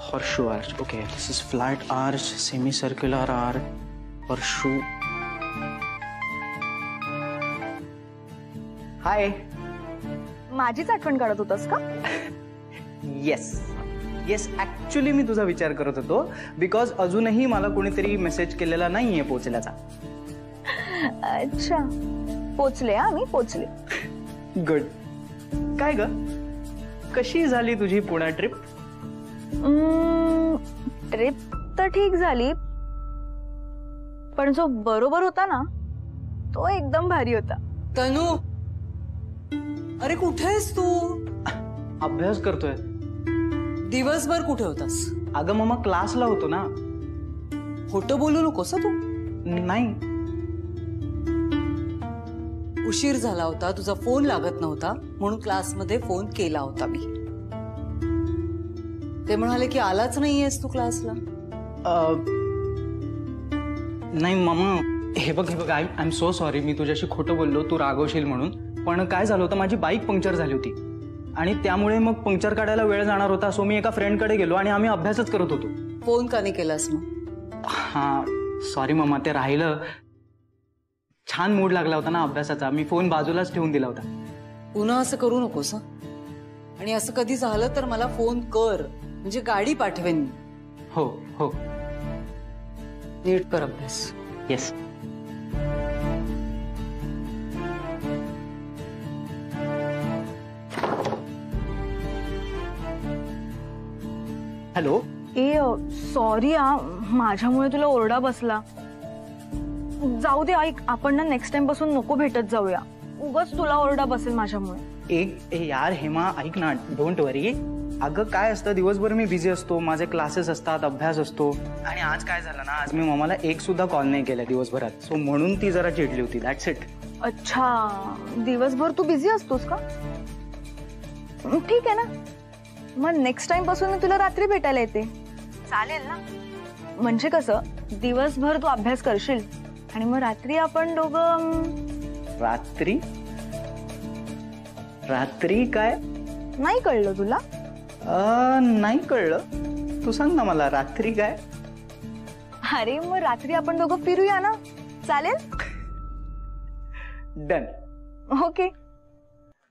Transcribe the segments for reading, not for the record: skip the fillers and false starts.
horseshoe arch. Okay, this is flat arch, semicircular arch, horseshoe. Hi. माझीच आठवण काढत होतास का? Yes. Yes, actually मी तुझा विचार करत होतो बिकॉज अजूनही मला कोणीतरी मेसेज केलेला नाहीये पोहोचल्याचा. अच्छा, पोचले. मी पोचले. गुड. काय ग, कशी झाली तुझी पुणे ट्रिप? ट्रिप तर ठीक झाली, पण जो बरोबर होता ना तो एकदम भारी होता. तनू, अरे कुठे आहेस तू? अभ्यास करतोय. दिवसभर कुठे होतास? अगं मम्मा क्लासला होतो ना. खोटं बोलू नकोस तू. नाही, उशीर झाला होता, तुझा फोन लागत नव्हता म्हणून क्लासमध्ये फोन केला होता मी. ते म्हणाले की आलाच नाहीयेस तू क्लासला. नाही मम्मा, हे बघ आय एम सो सॉरी. मी तुझ्याशी खोटं बोललो, तू रागवशील म्हणून. पण काय झालं होतं, माझी बाईक पंक्चर झाली होती आणि त्यामुळे मग पंक्चर काढायला वेळ जाणार होता. सो मी एका फ्रेंडकडे गेलो आणि आम्ही अभ्यासच करत होतो. फोन का नाही केलास मग? हा सॉरी मम्मा, ते राहिलं. छान मूड लागला होता ना अभ्यासाचा, मी फोन बाजूलाच ठेवून दिला होता. पुन्हा असं करू नकोस हं. आणि असं कधी झालं तर मला फोन कर, म्हणजे गाडी पाठवेन मी. हो हो, नीट कर अभ्यास. येस. हॅलो. सॉरी माझ्यामुळे तुला ओरडा बसला. जाऊ दे, ऐक, आपण ना नेक्स्ट टाइम पासून नको भेटत जाऊया. उगाच तुला ओरडा बसेल माझ्यामुळे. यार हेमा, ऐक ना, डोंट वरी. अगं काय असतं, दिवसभर मी बिझी असतो, माझे क्लासेस असतात, अभ्यास असतो. आणि आज काय झालं ना, आज मी मम्माला एक सुद्धा कॉल नाही केला दिवसभरात. सो म्हणून ती जरा चिडली होती. That's it. अच्छा, दिवसभर तू बिझी असतोस का? ठीक आहे ना, मग नेक्स्ट टाइम पासून मी तुला रात्री भेटायला येते. चालेल ना? म्हणजे कसं, दिवसभर तू अभ्यास करशील आणि मग रात्री आपण दोघं. रात्री? रात्री काय? नाही कळलं तुला? नाही कळलं. तू सांग ना मला, रात्री काय? अरे मग रात्री आपण दोघं फिरूया ना, चालेल? Done. Okay,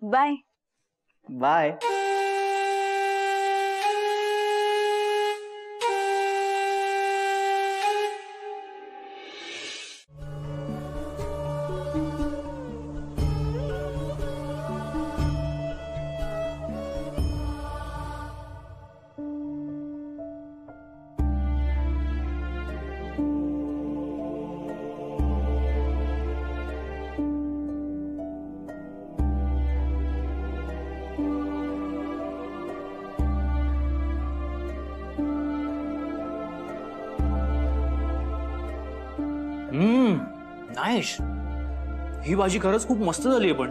bye. Bye. Nice. ही भाजी खरंच खूप मस्त झाली आहे. पण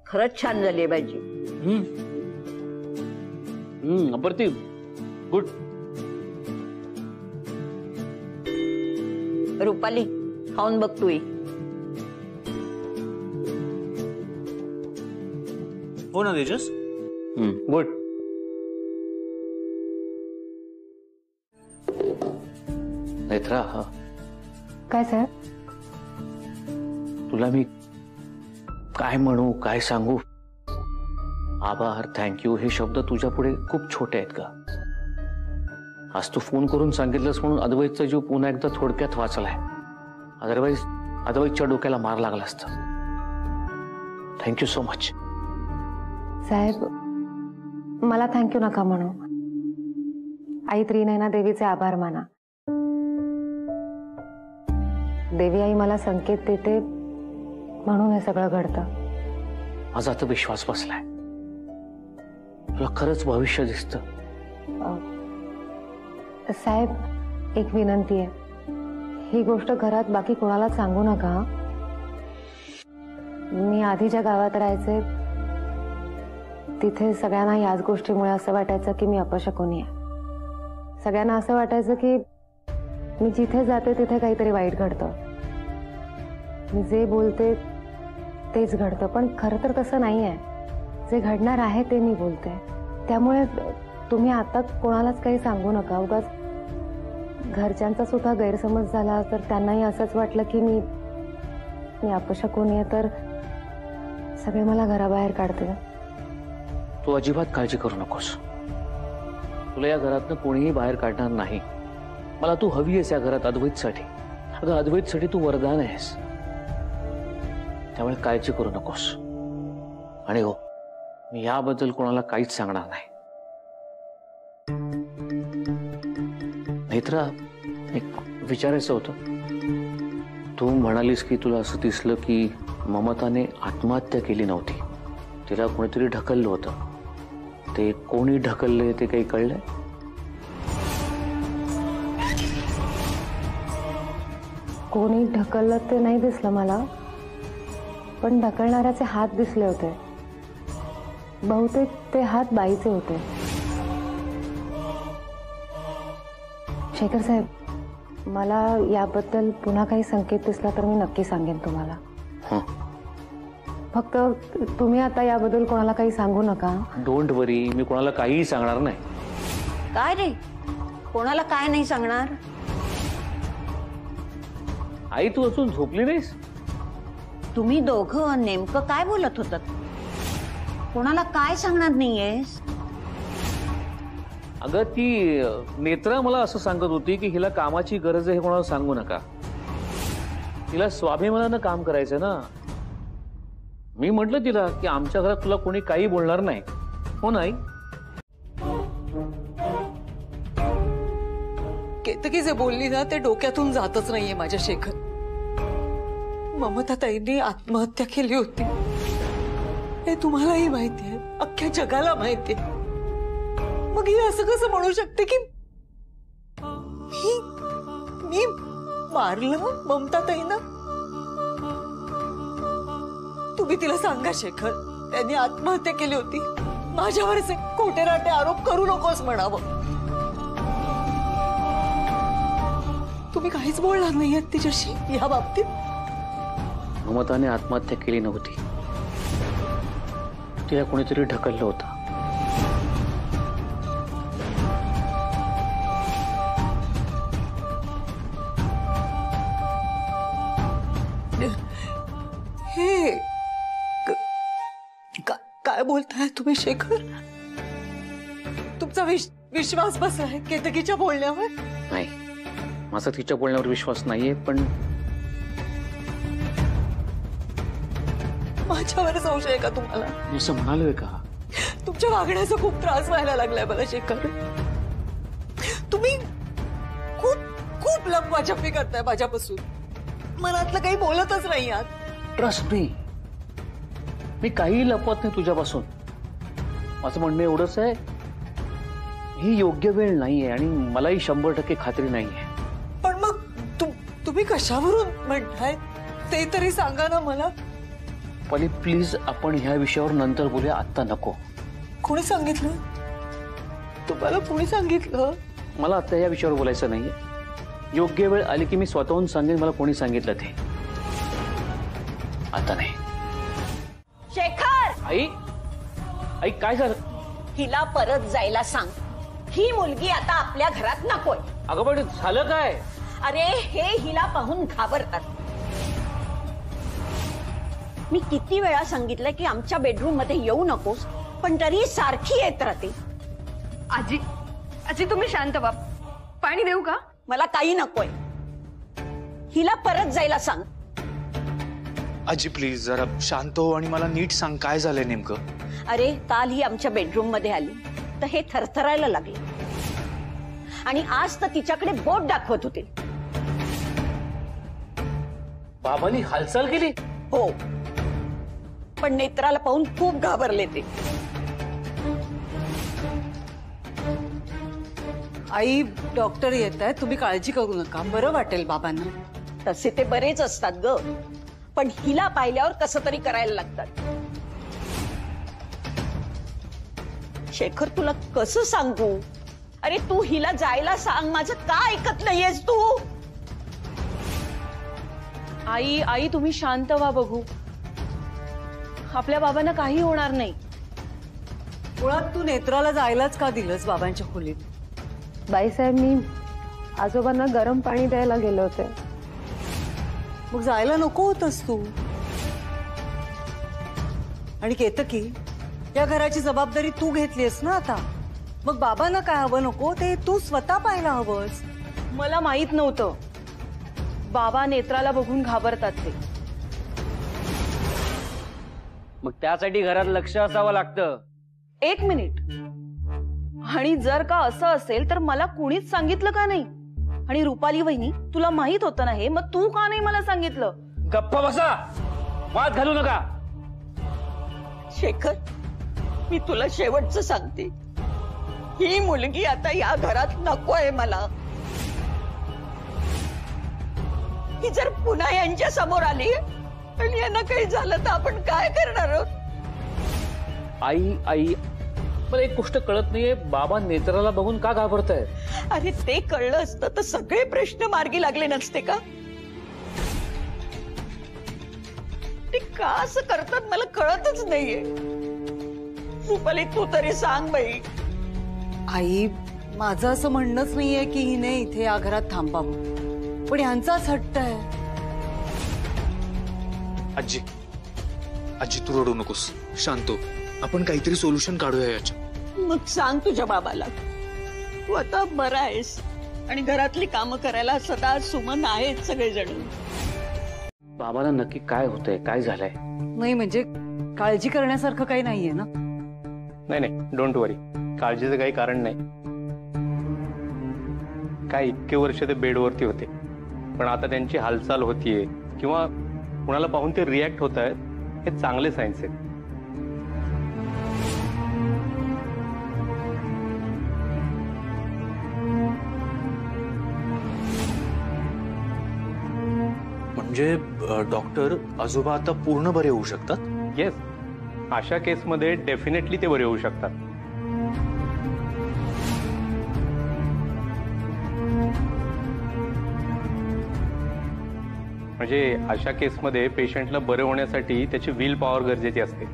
खरंच छान झाली आहे भाजी. अप्रतिम. गुड. रुपाली, खाऊन बघ तू. हो ना तेजस? गुड. नेत्रा, काय सर? तुला मी काय म्हणू, काय सांगू? आभार, थँक्यू हे शब्द तुझ्या पुढे खूप छोटे आहेत का? आज तू फोन करून सांगितलंस म्हणून अद्वैतचा जीव पुन्हा एकदा थोडक्यात वाचलाय. अद्वैतच्या डोक्याला मार लागला असता. Thank you so much. साहेब, मला थँक्यू नका म्हणू. आई त्रिनयना देवीचे आभार माना. देवी आई मला संकेत देते म्हणून हे सगळं घडतं. माझा आता विश्वास बसलाय. तुला खरंच भविष्य दिसतं. साहेब, एक विनंती आहे. ही गोष्ट घरात बाकी कोणाला सांगू नका. मी आधी ज्या गावात राहायचे तिथे सगळ्यांना याच गोष्टीमुळे असं वाटायचं की मी अपशकुनी आहे. सगळ्यांना असं वाटायचं की मी जिथे जाते तिथे काहीतरी वाईट घडतं. मी जे बोलते तेच घडतं, पण खरं तर तसं नाही आहे. जे घडणार आहे ते मी बोलते. त्यामुळे तुम्ही आता कोणालाच काही सांगू नका. उगाच घरच्यांचा सुद्धा गैरसमज झाला तर त्यांनाही असंच वाटलं की मी अपशकुनी आहे, तर सगळे मला घराबाहेर काढतील. तू अजिबात काळजी करू नकोस. तुला या घरातनं कोणीही बाहेर काढणार नाही. मला तू हवी आहेस या घरात अद्वैतसाठी. अगं अद्वैतसाठी तू वरदान आहेस. त्यामुळे काळजी करू नकोस. आणि हो, मी याबद्दल कोणाला काहीच सांगणार नाही. नेत्रा, एक विचारायचं होतं. तू म्हणालीस की तुला असं दिसलं की ममताने आत्महत्या केली नव्हती, तिला कोणीतरी ढकललं होतं. ते कोणी ढकलले ते काही कळलंय? कोणी ढकललं ते नाही दिसलं मला, पण ढकलणाऱ्याचे हात दिसले होते. बहुतेक ते हात बाईचे होते. शेखर साहेब, मला याबद्दल पुन्हा काही संकेत दिसला तर मी नक्की सांगेन तुम्हाला. हं. फक्त तुम्ही आता याबद्दल कोणाला काही सांगू नका. डोंट वरी, मी कोणाला काहीही सांगणार नाही. काय रे, कोणाला काय नाही सांगणार? आई, तू अजून झोपली नाहीस? तुम्ही दोघं नेमकं काय बोलत होतात? कोणाला काय सांगणार नाहीयेस? अगं ती नेत्रा मला असं सांगत होती की हिला कामाची गरज आहे, हे कोणाला सांगू नका. तिला स्वाभिमानानं काम करायचं ना. मी म्हटलं तिला की आमच्या घरात तुला कोणी काही बोलणार नाही. हो नाही? केतकी जे बोलली ना ते डोक्यातून जातच नाहीये माझ्या शेखर. ममता ताईंनी आत्महत्या केली होती हे तुम्हालाही माहिती आहे, अख्ख्या जगाला माहिती आहे. मग ही असं कसं म्हणू शकते की मी मारलं ममता ताईंना? तुम्ही तिला सांगा शेखर, त्यांनी आत्महत्या केली होती. माझ्यावरचे खोटे नाटे आरोप करू नकोस म्हणावं. तुम्ही काहीच बोलणार नाहीयेत तिच्याशी या बाबतीत? ममताने आत्महत्या केली नव्हती, तिला कोणीतरी ढकललं होतं. हे काय बोलताय तुम्ही शेखर? तुमचा विश्वास बसलाय केतकीच्या बोलण्यावर? नाही, माझा तिच्या बोलण्यावर विश्वास नाहीये, पण माझ्यावर संशय आहे का तुम्हाला? मी असं म्हणालोय का? तुमच्या वागण्याचा खूप त्रास व्हायला लागलाय मला शेखर. तुम्ही खूप खूप लपवाछपवी करताय माझ्यापासून. मनातलं काही बोलतच नाही आहात. ट्रस्ट मी काही लपवत नाही तुझ्यापासून. माझं म्हणणं एवढंच आहे, ही योग्य वेळ नाहीये आणि मलाही 100% खात्री नाहीये. पण मग तुम्ही कशावरून म्हणताय ते तरी सांगा ना मला. पली प्लीज, आपण ह्या विषयावर नंतर बोलूया, आत्ता नको. कोणी सांगितलं तुम्हाला? कोणी सांगितलं? मला आता या विषयावर बोलायचं नाहीये. योग्य वेळ आली की मी स्वतःहून सांगेन मला कोणी सांगितलं ते. आता नाही. शेखर, आई, आई काय झालं? हिला परत जायला सांग. ही मुलगी आता आपल्या घरात नकोय. अगं पण झालं काय? अरे हे हिला पाहून घाबरतात. मी किती वेळा सांगितलंय की आमच्या बेडरूम मध्ये येऊ नकोस, पण तरी सारखी येत राहते. आजी, आजी तुम्ही शांत व्हा. पाणी देऊ का? मला काही नकोय. हिला परत जायला सांग. आजी प्लीज जरा शांत हो आणि मला नीट सांग काय झालंय नेमकं. अरे काल ही आमच्या बेडरूम मध्ये आली तर हे थरथरायला लागले आणि आज तर तिच्याकडे बोट दाखवत होते. बाबांनी हालचाल केली? हो, पण नेत्राला पाहून खूप घाबरले ते. आई, डॉक्टर येत आहेत, तुम्ही काळजी करू नका, बरं वाटेल बाबांना. तसे ते बरेच असतात ग, पण हिला पाहिल्यावर कसं तरी करायला लागतात. शेखर तुला कसं सांगू? अरे तू हिला जायला सांग. माझं का ऐकत नाहीयेस तू? आई, आई तुम्ही शांत व्हा. बघू, आपल्या बाबांना काही होणार नाही. मुळात तू नेत्राला जायलाच का दिलंस बाबांच्या खोलीत? बाईसाहेब, मी आजोबांना गरम पाणी द्यायला गेले होते. मग जायला नको होतस तू. आणि केतकी, या घराची जबाबदारी तू घेतलीस ना आता. मग बाबांना काय हवं नको ते तू स्वतः पाहायला हवंस. मला माहित नव्हतं बाबा नेत्राला बघून घाबरतात ते. मग त्यासाठी घरात लक्ष असावं लागतं. 1 मिनिट. आणि जर का असं असेल तर मला कुणीच सांगितलं का नाही? आणि रुपाली वहिनी, तुला माहित होतं ना हे, मग तू का नाही मला सांगितलं? गप्पा बसा, वाद घालू नका. शेखर, मी तुला शेवटचं सांगते, ही मुलगी आता या घरात नकोय मला. ही जर पुन्हा यांच्या समोर आली आणि यांना काही झालं तर आपण काय करणार आहोत? आई, मला एक गोष्ट कळत नाहीये, बाबा नेत्राला बघून का घाबरताय? अरे ते कळलं असतं तर सगळे प्रश्न मार्गी लागले नसते का? ते का असं करतात मला कळतच नाहीये. रुपाली, तू तरी सांग बाई. आई, माझं असं म्हणणंच नाहीये की हिने इथे या घरात थांबावं, पण यांचाच हट्ट आहे. आजी, आजी तू रडू नकोस, शांत हो. आपण काहीतरी सोल्युशन काढूया याच्या. मग सांग तुझ्या बाबाला, तू आता बरा आहेस आणि घरातली कामं करायला सदा सुमन आहेत सगळेजण. बाबाला नक्की काय होतंय, काय झालंय? नाही म्हणजे काळजी करण्यासारखं काही नाहीये ना? नाही, डोंट वरी, काळजीचं काही कारण नाही. काय इतके वर्ष ते बेडवरती होते, पण आता त्यांची हालचाल होतीये किंवा कुणाला पाहून ते रिॲक्ट होत आहेत, हे चांगले सायन्स आहेत. म्हणजे डॉक्टर, आजोबा आता पूर्ण बरे होऊ शकतात? येस, अशा केसमध्ये डेफिनेटली ते बरे होऊ शकतात. म्हणजे अशा केसमध्ये पेशंटला बरं होण्यासाठी त्याची विल पॉवर गरजेची असते,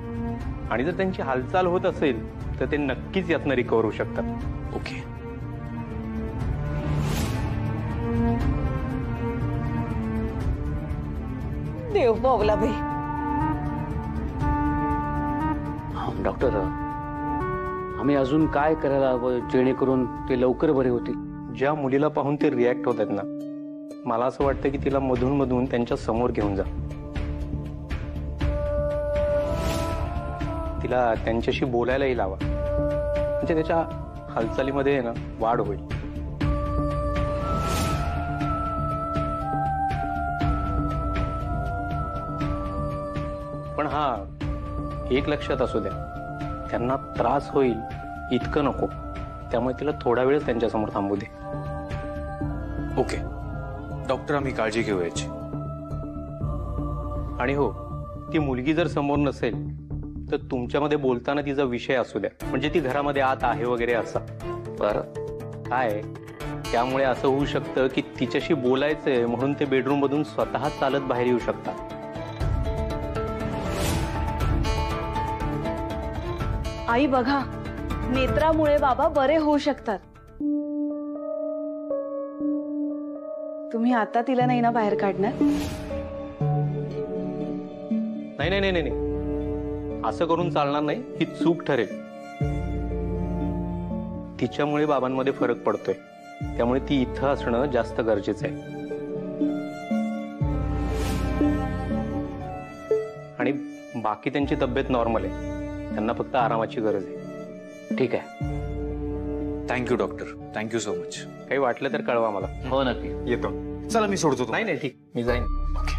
आणि जर त्यांची हालचाल होत असेल तर ते नक्कीच यातनं रिकव्हर होऊ शकतात. ओके. देव पावला बाई. डॉक्टर, आम्ही अजून काय करायला हवं जेणेकरून ते लवकर बरे होतील? ज्या मुलीला पाहून ते रिॲक्ट होत आहेत ना, मला असं वाटतं की तिला मधून मधून त्यांच्या समोर घेऊन जा. तिला त्यांच्याशी बोलायलाही लावा, म्हणजे त्याच्या हालचालीमध्ये ना वाढ होईल. पण हा, एक लक्षात असू द्या, त्यांना त्रास होईल इतकं नको. त्यामुळे तिला थोडा वेळ त्यांच्यासमोर थांबू दे. ओके डॉक्टर, आम्ही काळजी घेऊ याची. आणि हो, ती मुलगी जर समोर नसेल तर तुमच्यामध्ये बोलताना तिचा विषय असू द्या, म्हणजे ती घरामध्ये आत आहे वगैरे असा. बरं, काय त्यामुळे असं होऊ शकतं की तिच्याशी बोलायचंय म्हणून ते बेडरूम मधून स्वतः चालत बाहेर येऊ शकतात. आई बघा, नेत्रामुळे बाबा बरे होऊ शकतात. तुम्ही आता तिला नाही ना बाहेर काढणार? नाही नाही नाही नाही, असं करून चालणार नाही. ही चूक ठरेल. तिच्यामुळे बाबांमध्ये फरक पडतोय, त्यामुळे ती इथं असणं जास्त गरजेचं आहे. आणि बाकी त्यांची तब्येत नॉर्मल आहे, त्यांना फक्त आरामाची गरज आहे. ठीक आहे. Thank you doctor, thank you so much. काही वाटलं तर कळवा मला. हो, नक्की येतो. चला मी सोडतो तुम्हाला. नाही नाही, ठीक, मी जाईन. ओके.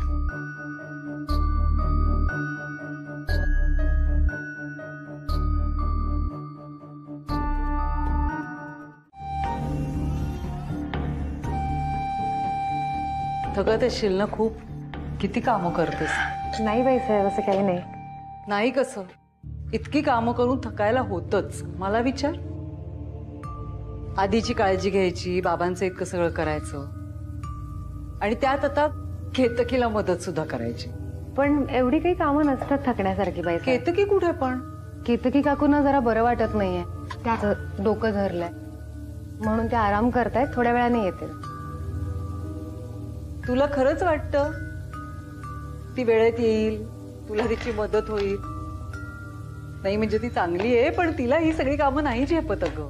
थकत असशील ना खूप? किती कामं करतेस? नाही बाईसाहेब, असं काही नाही. नाही कसं, इतकी कामं करून थकायला होतच. मला विचार, आधीची काळजी घ्यायची, बाबांचं इतकं सगळं करायचं, आणि त्यात आता केतकीला मदत सुद्धा करायची. पण एवढी काही कामं नसतात थकण्यासारखी बाईसाहेब. केतकी कुठे पण? केतकी काकूंना जरा बरं वाटत नाहीये, त्यात डोकं धरलंय म्हणून ते आराम करतायत, थोड्या वेळाने येतील. तुला खरंच वाटतं ती वेळेत येईल, तुला तिची मदत होईल? नाही म्हणजे ती चांगली आहे, पण तिला ही सगळी कामं नाही झेपत अगं,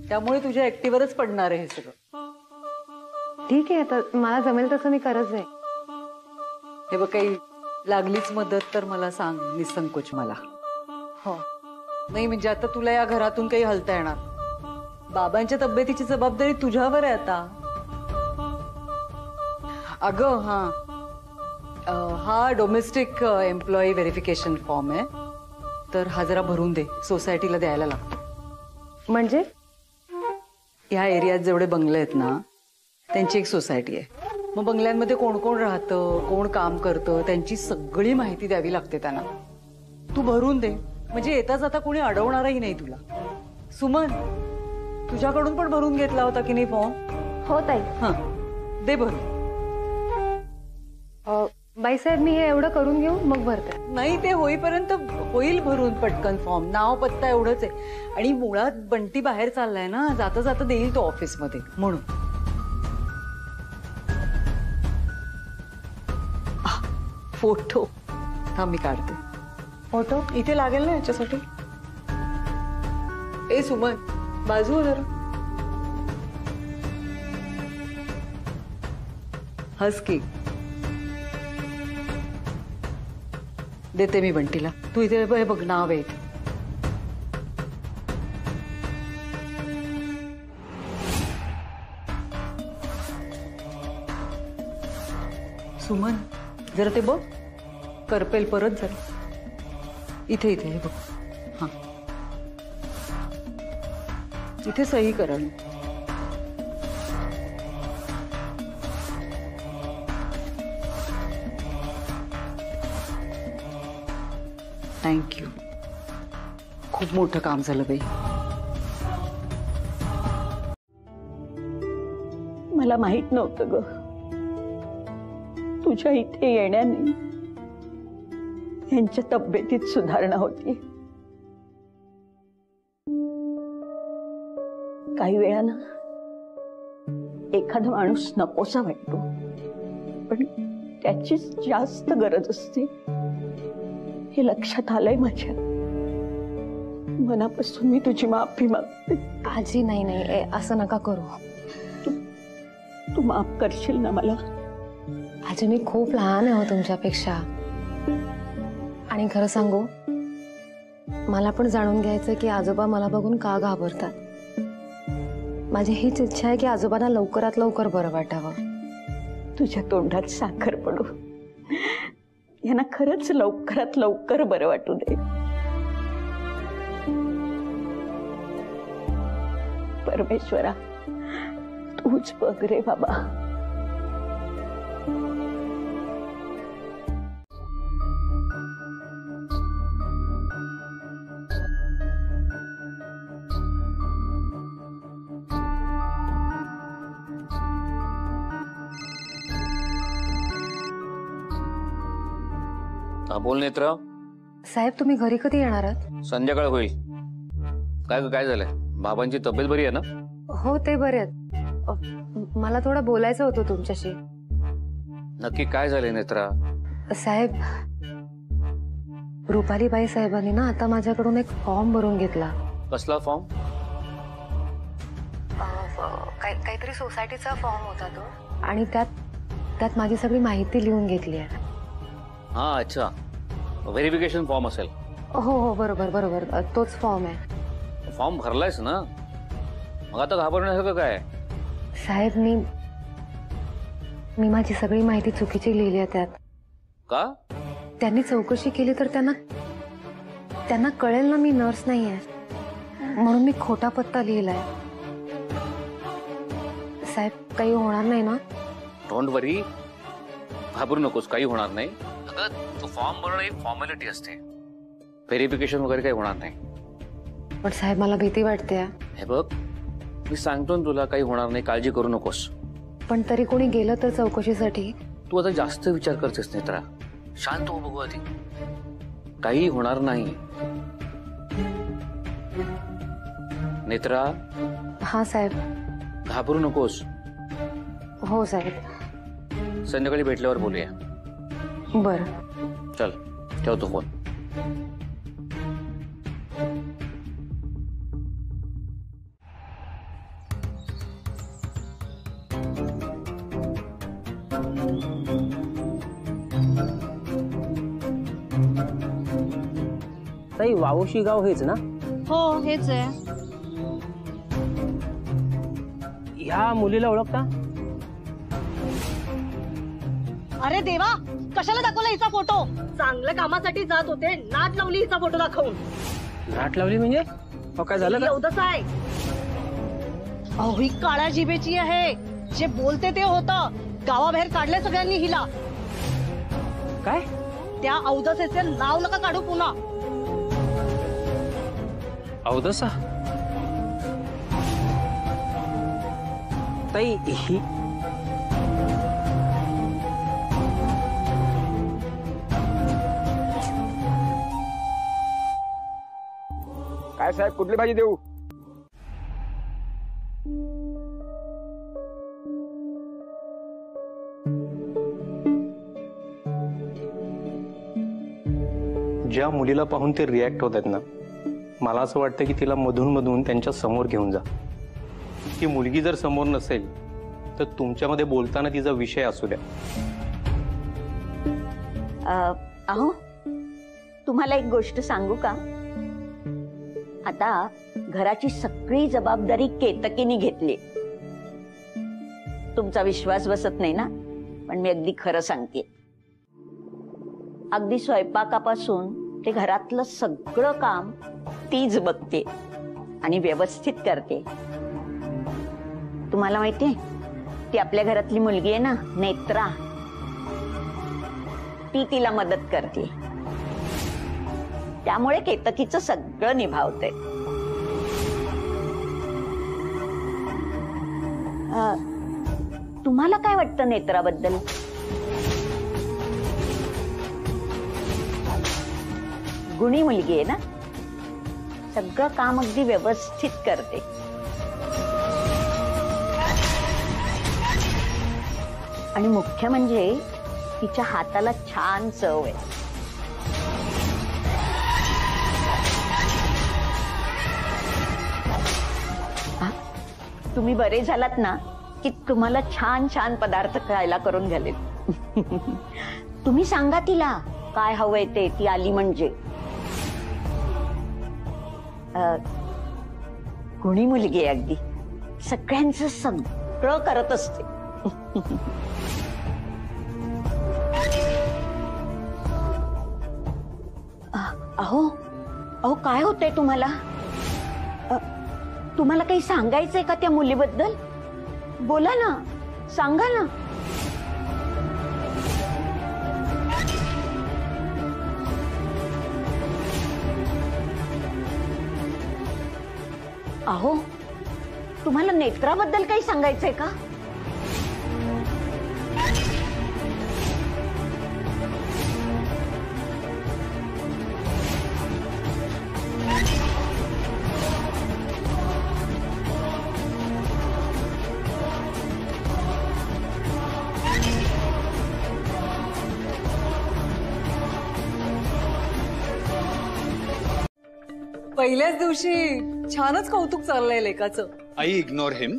त्यामुळे तुझ्या एकटीवरच पडणार आहे हे सगळं. ठीक आहे, तर मला जमेल तसं मी करत आहे. हे बघ, काही लागलीच मदत तर मला सांग निसंकोच मला. हो. नाही म्हणजे आता तुला या घरातून काही हलता येणार, बाबांच्या तब्येतीची जबाबदारी तुझ्यावर आहे आता. अगं हा डोमेस्टिक एम्प्लॉई व्हेरिफिकेशन फॉर्म आहे, तर हा जरा भरून दे, सोसायटीला द्यायला लागतो. म्हणजे ह्या एरियात जेवढे बंगले आहेत ना त्यांची एक सोसायटी आहे. मग बंगल्यांमध्ये कोण कोण राहतं, कोण काम करतं, त्यांची सगळी माहिती द्यावी लागते त्यांना. तू भरून दे, म्हणजे येता जाता कोणी अडवणारही नाही तुला. सुमन, तुझ्याकडून पण भरून घेतला होता की नाही फॉर्म? हो ताई. हा, दे भरून. बाईसाहेब, मी हे एवढं करून घेऊ मग भरते. नाही, ते होईपर्यंत होईल भरून पटकन फॉर्म. नाव पत्ता एवढंच आहे, आणि मुळात बंटी बाहेर चाललाय ना, जाता जाता देईल तो ऑफिसमध्ये म्हणून. फोटो थांब मी काढते. फोटो इथे लागेल ना याच्यासाठी. ए सुमन, बाजू हो जरा. हस की. देते मी बंटीला. तू इथे हे बघ, नाव आहे. सुमन, जरा ते बघ, करपेल परत जरा. इथे इथे हे बघ. हा, इथे सही करा. थँक्यू. खूप मोठं काम झालं बाई. मला माहित नव्हतं ग, तुझ्या इथे येण्याने यांच्या तब्येतीत सुधारणा होती. काही वेळानं एखादा माणूस नकोसा वाटतो, पण त्याचीच जास्त गरज असते हे लक्षात आलंय माझ्या. मनापासून मी तुझी माफी मागते. आजी, नाही नाही, असं नका करू. तू माफ करशील ना मला? आजी, मी खूप लहान आहे हो तुमच्यापेक्षा, आणि खरं सांगू, मला पण जाणून घ्यायचं की आजोबा मला बघून का घाबरतात. माझी हीच इच्छा आहे की आजोबांना लवकरात लवकर बरं वाटावं. तुझ्या तोंडात साखर पडू, यांना खरंच लवकरात लवकर बरं वाटू दे. परमेश्वरा, तूच बघ रे बाबा. बोल नेत्रा. साहेब, तुम्ही घरी कधी येणार आहात? संध्याकाळ होईल. काय झालंय? बाबांची तब्येत बरी आहे ना? हो, ते बरे आहेत. मला थोडं बोलायचं होतं तुमच्याशी. नक्की काय झालंय नेत्रा? साहेब, रुपालीबाई साहेबांनी ना आता माझ्याकडून एक फॉर्म भरून घेतला. कसला फॉर्म? काहीतरी सोसायटीचा फॉर्म होता तो, आणि त्यात माझी सगळी माहिती लिहून घेतली आहे. हा, अच्छा, व्हेरिफिकेशन फॉर्म असेल. हो, बरोबर, तोच फॉर्म आहे. फॉर्म भरलायस ना, मग आता घाबरण्यासारखं काय? साहेब, मी माझी सगळी माहिती चुकीची लिहिली आहे त्यात. का? त्यांनी चौकशी केली तर त्यांना कळेल ना मी नर्स नाही आहे, म्हणून मी खोटा पत्ता लिहिलाय. साहेब, काही होणार नाही ना? डोंट वरी, घाबरू नकोस, काही होणार नाही. अगं, तो फॉर्म भरणं एक फॉर्मॅलिटी असते, व्हेरिफिकेशन वगैरे काही होणार नाही. पण साहेब, मला भीती वाटते. हे बघ, मी सांगतो ना तुला, काही होणार नाही, काळजी करू नकोस. पण तरी कोणी गेलं तर चौकशीसाठी? तू आता जास्त विचार करतेस नेत्रा, शांत हो, बघू आधी. काही होणार नाही. नेत्रा, हा साहेब. घाबरू नकोस. हो साहेब. संध्याकाळी भेटल्यावर बोलूया. बरं. चल, ठेवतो फोन. ताई, वावोशी गाव हेच ना? हो हेच आहे. ह्या मुलीला ओळखता? अरे देवा, कशाला दाखवला हिचा फोटो? चांगल्या कामासाठी जात होते, नाट लावली हिचा फोटो दाखवून. नाट लावली म्हणजे? काय झालं का? एवढंच आहे. अहो, ही काळ्या जिभेची आहे. जे बोलते ते होतं. गावाबाहेर काढले सगळ्यांनी हिला. काय? त्या अवदसेचे नाव नका काढू पुन्हा. अवदसा? ताई, ही काय साहेब, कुठली भाजी देऊ? ज्या मुलीला पाहून ते रिॲक्ट होत आहेत ना, मला असं वाटतं की तिला मधून मधून त्यांच्या समोर घेऊन जा. ती मुलगी जर समोर नसेल तर तुमच्यामध्ये बोलताना तिचा विषय असू द्या. अहो, तुम्हाला एक गोष्ट सांगू का? आता घराची सगळी जबाबदारी केतकीने घेतली. तुमचा विश्वास बसत नाही ना, पण मी अगदी खरं सांगते. अगदी स्वयंपाकापासून ते घरातलं सगळं काम तीच बघते आणि व्यवस्थित करते. तुम्हाला माहितीये, ती आपल्या घरातली मुलगी आहे ना, नेत्रा, ती तिला मदत करते. त्यामुळे केतकीचं सगळं निभावते. तुम्हाला काय वाटतं नेत्राबद्दल? गुणी मुलगी आहे ना, सगळं काम अगदी व्यवस्थित करते. आणि मुख्य म्हणजे तिच्या हाताला छान चव आहे. तुम्ही बरे झालात ना की तुम्हाला छान छान पदार्थ खायला करून घालेल. तुम्ही सांगा तिला काय हवंय ते, ती आली म्हणजे. गुणी मुलगी आहे, अगदी सगळ्यांचं सगळं करत असते. अहो अहो, काय होतंय तुम्हाला? तुम्हाला काही सांगायचंय का त्या मुलीबद्दल? बोला ना, सांगा ना. अहो, तुम्हाला नेत्राबद्दल काही सांगायचंय का? पहिल्याच दिवशी छानच कौतुक चाललंय लेकाचं. आई, इग्नोर हिम.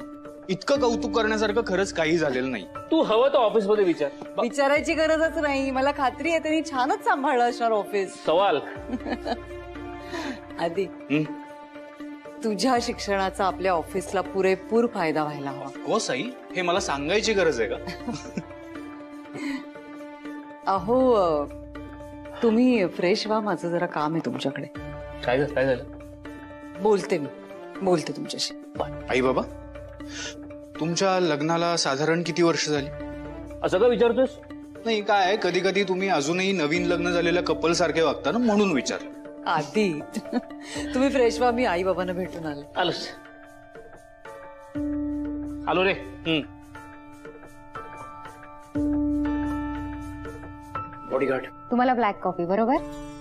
इतकं कौतुक करण्यासारखं खरंच काही झालेलं नाही. तू हवं तर ऑफिस मध्ये विचार. विचारायची गरजच नाही. मला खात्री आहे त्यांनी छानच सांभाळलं असणार ऑफिस. सवाल आधी तुझ्या शिक्षणाचा आपल्या ऑफिसला पुरेपूर फायदा व्हायला हवा. हो साई, हे मला सांगायची गरज आहे का? अहो, तुम्ही फ्रेश व्हा, माझं जरा काम आहे तुमच्याकडे. काय झालं? बोलते तुमच्याशी. आई बाबा, तुमच्या लग्नाला साधारण किती वर्ष झाली? असं का विचारतोस? नाही, काय कधी कधी तुम्ही अजूनही नवीन लग्न झालेल्या कपल सारखे वागता ना, म्हणून विचार. आधी तुम्ही फ्रेश व्हा, मी आई बाबांना भेटून आले. आलो रे. बॉडीगार्ड, तुम्हाला ब्लॅक कॉफी बरोबर?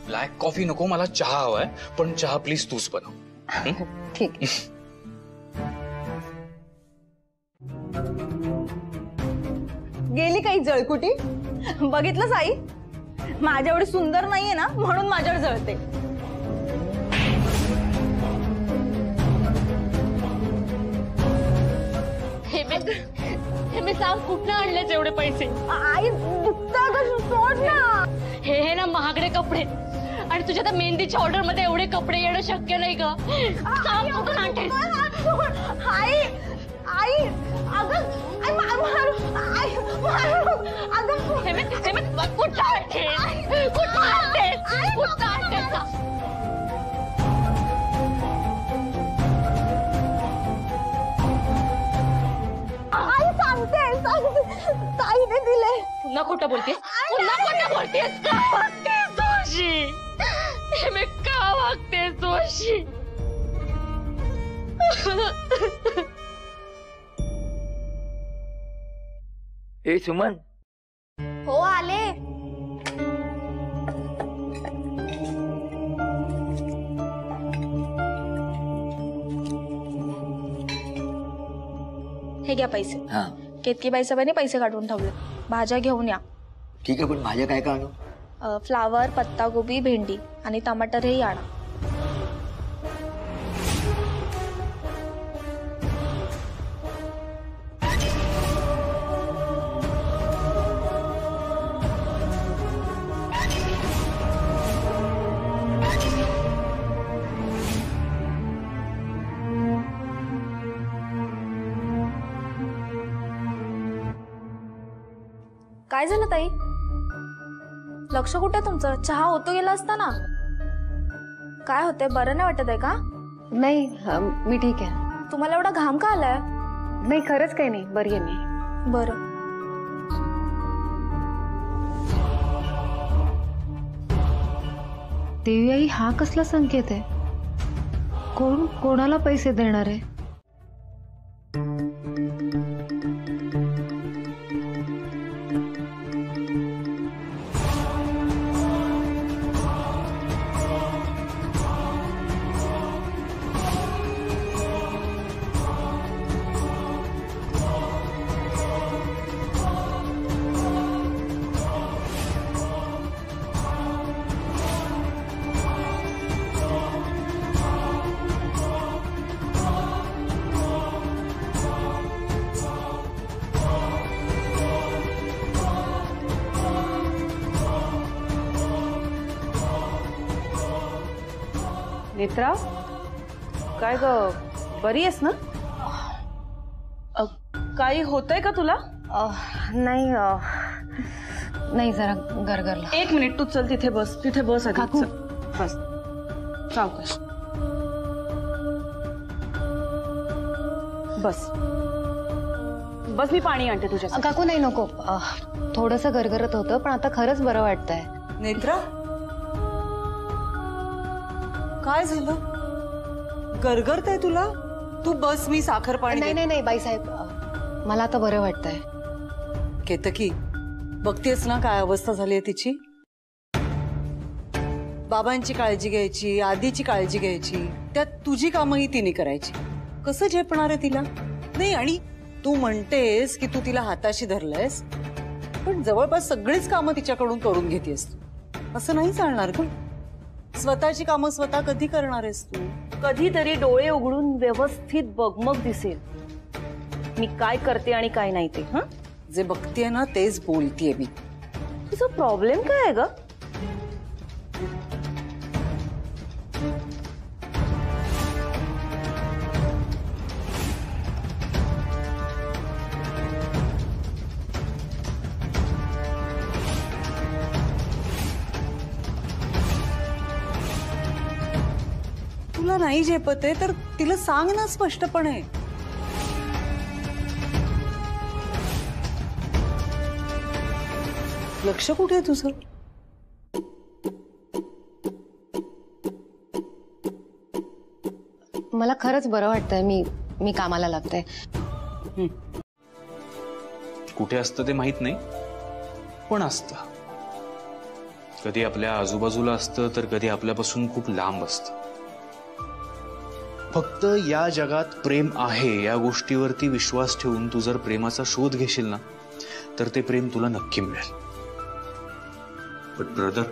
ब्लॅक कॉफी नको, मला चहा हवाय, पण चहा प्लीज तूच बनव. ठीक आहे. गेली काही जळकुटी? बघितलं साई, माझ्या एवढी सुंदर नाहीये ना म्हणून माझ्यावर जळते. हे मी सांग कुठनं आणलेच एवढे पैसे? आई सोड ना. हे ना महागडे कपडे आणि तुझ्या त्या मेहंदीच्या ऑर्डर मध्ये एवढे कपडे येणं शक्य नाही ग. सांग कुठून आणतेस? आई आई अगं कुठं आणतेस? कुठं आणतेस? कुठं आणतेस? आई सांगते ताईने दिले. पुन्हा खोटं बोलतेस? पुन्हा खोटं बोलतेस? का वागतेस तू अशी? हे मी का वागतेस तू अशी? ए सुमन, हो आले. हे घ्या पैसे. हा केतकी बाईसाहेबांनी पैसे काढून ठेवले. भाज्या घेऊन या. ठीक आहे, पण भाज्या काय आणू? फ्लावर, पत्तागोबी, भेंडी आणि टमाटर हेही आणा. काय झालं ताई? लक्ष कुठे तुमचं? चहा होतो गेला असता ना. काय होतंय? बरं नाही वाटत आहे का? नाही मी ठीक आहे. तुम्हाला एवढा घाम का आलाय? नाही खरंच काही नाही, बरी आहे मी. बरं. देवी आई, हा कसला संकेत आहे? कोण कोणाला पैसे देणार आहे? नेत्रा, काय ग, बरी आहेस ना? काही होतंय का तुला? नाही नाही, जरा गरगरला. एक मिनिट, तू चल तिथे बस. तिथे बस आधी. काकू. चल, बस. सावकाश बस. बस, मी पाणी आणते तुझ्या. काकू नाही, नको. थोडंसं गरगरत होतं, पण आता खरंच बरं वाटतंय. नेत्रा, काय झालं? गरगरतंय तुला? तू बस, मी साखर पाणी. नाही नाही नाही बाईसाहेब, मला आता बरं वाटतंय. केतकी, बघतेस ना काय अवस्था झाली आहे तिची. बाबांची काळजी घ्यायची, आधीची काळजी घ्यायची, त्यात तुझी कामही तिने करायची. कसं झेपणार आहे तिला? नाही, आणि तू म्हणतेस की तू तिला हाताशी धरलंयस, पण जवळपास सगळीच कामं तिच्याकडून करून घेतेस तू. असं नाही चालणार ग. स्वतःची कामं स्वतः कधी करणार आहेस तू? कधीतरी डोळे उघडून व्यवस्थित बघ, मग दिसेल मी काय करते आणि काय नाही ते. जे बघतेय ना तेच बोलतेय मी. तुझा प्रॉब्लेम काय आहे ग? तुला नाही झेपत आहे तर तिला सांग ना स्पष्टपणे. लक्ष कुठे आहे तुझं? मला खरंच बरं वाटतंय. मी कामाला लागते. कुठे असतं ते माहित नाही, पण असतं. कधी आपल्या आजूबाजूला असतं तर कधी आपल्यापासून खूप लांब असतं. फक्त या जगात प्रेम आहे या गोष्टीवरती विश्वास ठेवून तू जर प्रेमाचा शोध घेशील ना, तर ते प्रेम तुला नक्की मिळेल. पण ब्रदर,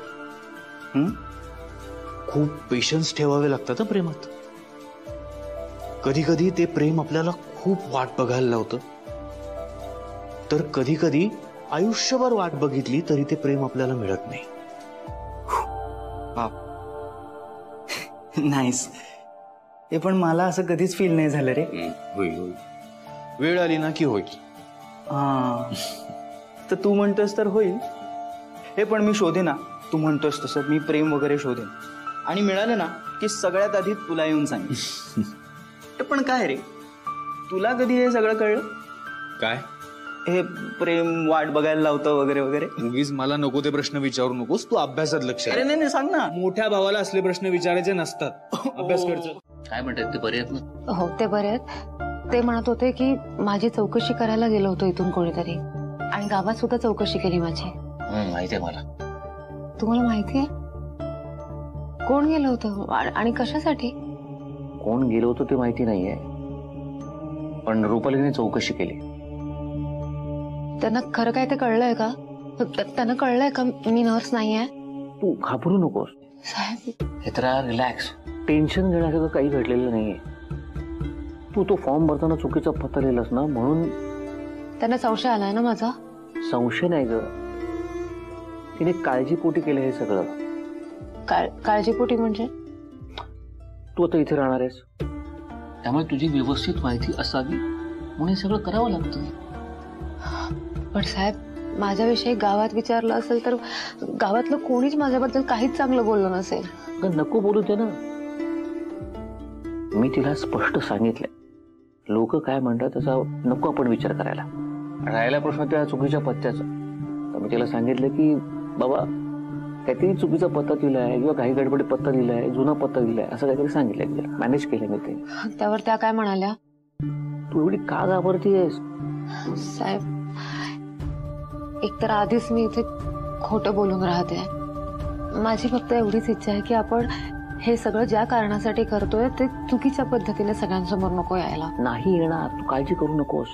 खूप पेशन्स ठेवावे लागतात ना प्रेमात. कधी कधी ते प्रेम आपल्याला खूप वाट बघायला लावतं, तर कधी कधी आयुष्यभर वाट बघितली तरी ते प्रेम आपल्याला मिळत नाही. नाईस. हे पण मला असं कधीच फील नाही झालं रे. होईल होईल, वेळ आली ना की होईल. हा, तर तू म्हणतोस तर होईल. हे पण मी शोधे ना, तू म्हणतोस तसं मी प्रेम वगैरे शोधेन, आणि मिळालं ना की सगळ्यात आधी तुला येऊन सांगेन. पण काय रे, तुला कधी हे सगळं कळलं? काय हे प्रेम वाट बघायला लावतं वगैरे वगैरे? उगीच मला नको ते प्रश्न विचारू नकोस. तू अभ्यासात लक्ष अरे नाही सांग ना. मोठ्या भावाला असले प्रश्न विचारायचे नसतात. अभ्यास करतो. काय म्हणतात ते बरे आहेत ना? हो ते बरे आहेत. ते म्हणत होते की माझी चौकशी करायला गेलो होतो इथून कोणीतरी, आणि गावात सुद्धा चौकशी केली माझी. माहितीये मला. तुम्हाला माहितीये कोण गेलं होतं आणि कशासाठी? कोण गेलो होतो ते माहिती नाहीये, पण रुपालीने चौकशी केली. त्यांना खरं काय ते कळलंय का? त्यांना कळलंय का मी नर्स नाहीये? तू घाबरू नकोस साहेब. हे तर रिलॅक्स. टेन्शन घेण्यासारखं काही घडलेलं नाहीये. तू तो फॉर्म भरताना चुकीचा पत्ता लिहिलास ना, म्हणून त्यांना संशय आलाय ना माझा. संशय नाही ग, तिने काळजीपोटी केलं हे सगळं. काळजीपोटी म्हणजे? तू आता इथे राहणार आहेस, त्यामुळे तुझी व्यवस्थित माहिती असावी म्हणून हे सगळं करावं लागतं. पण साहेब, माझ्याविषयी गावात विचारलं असेल तर गावातलं कोणीच माझ्याबद्दल काहीच चांगलं बोललं नसेल. नको बोलू दे ना. मी तिला स्पष्ट सांगितलंय, लोक काय म्हणतात त्याचा नको आपण विचार करायला. राहिला प्रश्न त्या चुकीच्या पत्त्याचा, तर मी तिला सांगितलं की बाबा काहीतरी चुकीचा पत्ता दिलाय किंवा काही गडबडी पत्ता दिलाय, जुना पत्ता दिलाय, असं काहीतरी सांगितलंय तिला. मॅनेज केलं मी ते. त्यावर त्या काय म्हणाल्या? तू एवढी का घाबरतीयस? साहेब, एकतर आधीच मी इथे खोटं बोलून राहते. माझी फक्त एवढीच इच्छा आहे की आपण हे सगळं ज्या कारणासाठी करतोय ते चुकीच्या पद्धतीने सगळ्यांसमोर नको यायला. नाही येणार, तू काळजी करू नकोस.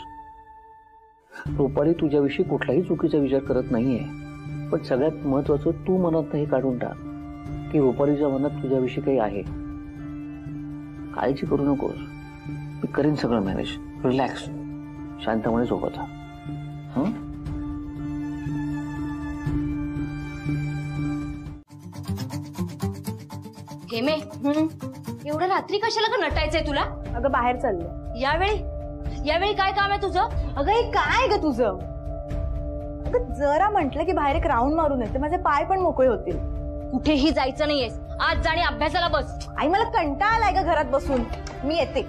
रुपाली तुझ्याविषयी कुठलाही चुकीचा विचार करत नाहीये, पण सगळ्यात महत्वाचं तू मनात हे काढून टाक की रुपालीच्या मनात तुझ्याविषयी काही आहे. काळजी करू नकोस, मी करीन सगळं मॅनेज. रिलॅक्स, शांतपणे झोपत जा. हेमे, एवढं रात्री कशाला का नटायचंय तुला? अगं बाहेर चाललंय. यावेळी काय काम आहे तुझं? अगं हे काय ग तुझं? अगं जरा म्हंटल की बाहेर एक राऊंड मारून येते, माझे पाय पण मोकळे होतील. कुठेही जायचं नाहीयेस आज, जाणे अभ्यासाला बस. आई मला कंटाळा आलाय ग घरात बसून, मी येते.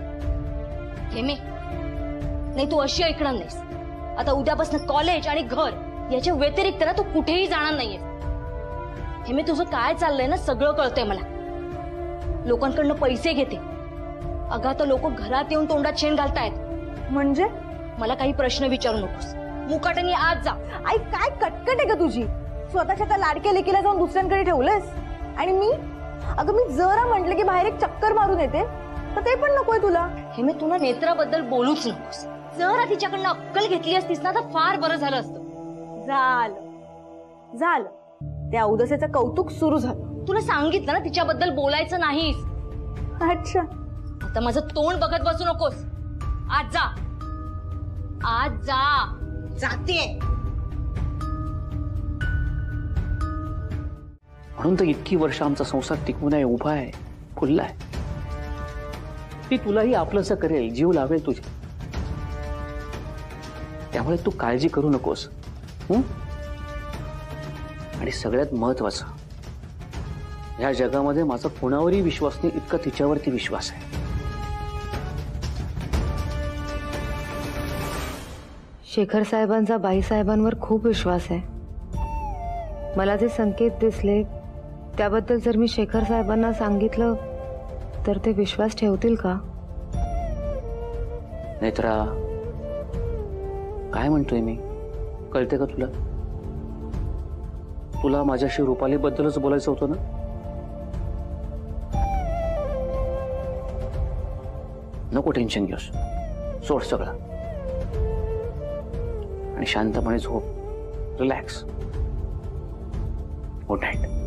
हेमे, नाही तू अशी ऐकणार नाहीस. आता उद्यापासून कॉलेज आणि घर याच्या व्यतिरिक्त ना तू कुठेही जाणार नाहीयेस. हेमे, तुझं काय चाललंय ना सगळं कळतंय मला. लोकांकडनं पैसे घेते. अगं आता लोक घरात येऊन तोंडात शेण घालतायत. म्हणजे? मला काही प्रश्न विचारू नकोस. मुकाट्याने आज जा. आई काय कटकट आहे ग तुझी? स्वतःच्या त्या लाडक्या लेकीला जाऊन दुसऱ्यांकडे ठेवलंस, आणि मी? अगं मी जरा म्हंटल की बाहेर एक चक्कर मारून येते, तर ते पण नकोय तुला. हे मी तुला नेत्राबद्दल बोलूच नकोस. जरा तिच्याकडनं अक्कल घेतली असतीस ना तर फार बरं झालं असतं. झालं त्या उदासाचं कौतुक सुरू झालं. तुला सांगितलं ना तिच्याबद्दल बोलायचं नाहीस. अच्छा, आता माझं तोंड बघत बसू नकोस. आज जा, आज जा. जाते. म्हणून तर इतकी वर्ष आमचा संसार टिकून आहे, उभा आहे, फुलला आहे. ती तुलाही आपलंसं करेल, जीव लावेल तुझ्या. त्यामुळे तू काळजी करू नकोस. आणि सगळ्यात महत्वाचं, ह्या जगामध्ये माझा कोणावरही विश्वास नाही इतका तिच्यावरती विश्वास आहे. शेखर साहेबांचा बाईसाहेबांवर खूप विश्वास आहे. मला जे संकेत दिसले त्याबद्दल जर मी शेखर साहेबांना सांगितलं तर ते विश्वास ठेवतील का? नेत्रा, काय म्हणतोय मी, कळते का तुला? तुला माझ्याशी रुपालीबद्दलच बोलायचं होतं ना? नको टेन्शन घेऊस, सोड सगळं. आणि शांतपणे झोप. रिलॅक्स. Good night.